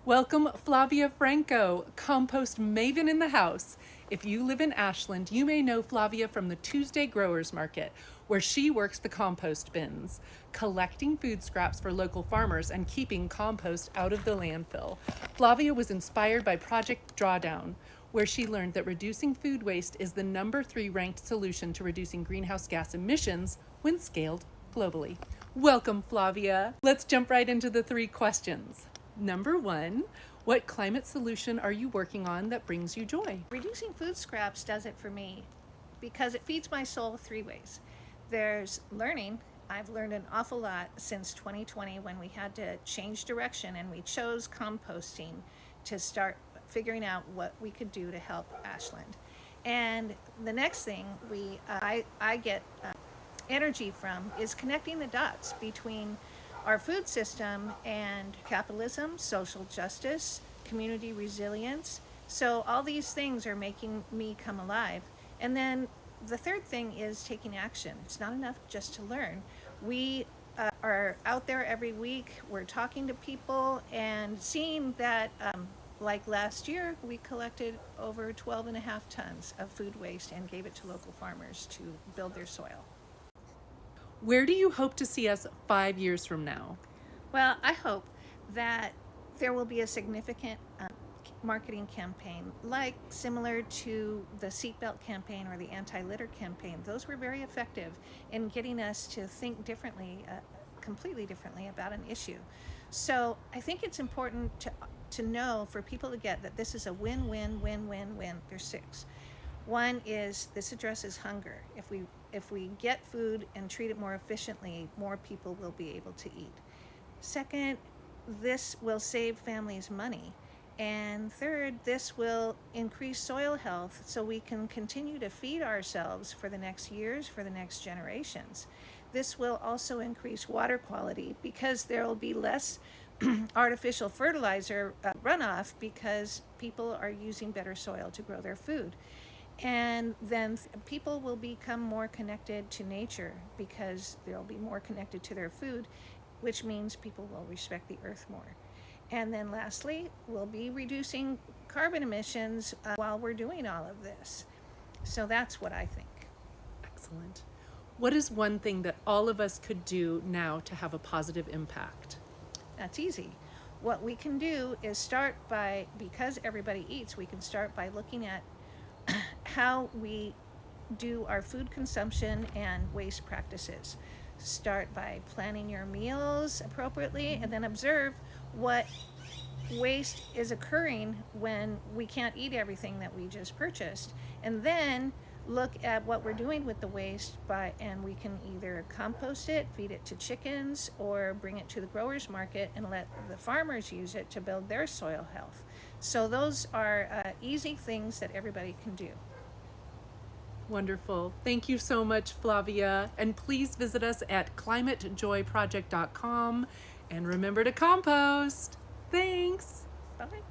Welcome, Flavia Franco, compost maven in the house. If you live in Ashland, you may know Flavia from the Tuesday Growers Market, where she works the compost bins, collecting food scraps for local farmers and keeping compost out of the landfill. Flavia was inspired by Project Drawdown, where she learned that reducing food waste is the #3 ranked solution to reducing greenhouse gas emissions when scaled globally. Welcome, Flavia. Let's jump right into the 3 questions. Number 1, what climate solution are you working on that brings you joy? Reducing food scraps does it for me because it feeds my soul 3 ways. There's learning. I've learned an awful lot since 2020 when we had to change direction and we chose composting to start figuring out what we could do to help Ashland. And the next thing I get energy from is connecting the dots between our food system and capitalism, social justice, community resilience. So all these things are making me come alive. And then the third thing is taking action. It's not enough just to learn. We are out there every week. We're talking to people and seeing that, like last year, we collected over 12.5 tons of food waste and gave it to local farmers to build their soil. Where do you hope to see us 5 years from now? Well, I hope that there will be a significant marketing campaign, like similar to the seatbelt campaign or the anti-litter campaign. Those were very effective in getting us to think differently, completely differently about an issue. So I think it's important to know, for people to get that this is a win-win-win-win-win. There's 6. One is this addresses hunger. If we get food and treat it more efficiently, more people will be able to eat. Second, this will save families money. And third, this will increase soil health so we can continue to feed ourselves for the next years, for the next generations. This will also increase water quality because there will be less artificial fertilizer runoff because people are using better soil to grow their food. And then people will become more connected to nature because they'll be more connected to their food, which means people will respect the earth more. And then lastly, we'll be reducing carbon emissions while we're doing all of this. So that's what I think. Excellent. What is one thing that all of us could do now to have a positive impact? That's easy. What we can do is start by, because everybody eats, we can start by looking at how we do our food consumption and waste practices. Start by planning your meals appropriately and then observe what waste is occurring when we can't eat everything that we just purchased. And then look at what we're doing with the waste and we can either compost it, feed it to chickens, or bring it to the growers market and let the farmers use it to build their soil health. So those are easy things that everybody can do. Wonderful. Thank you so much, Flavia. And please visit us at climatejoyproject.com and remember to compost. Thanks. Bye.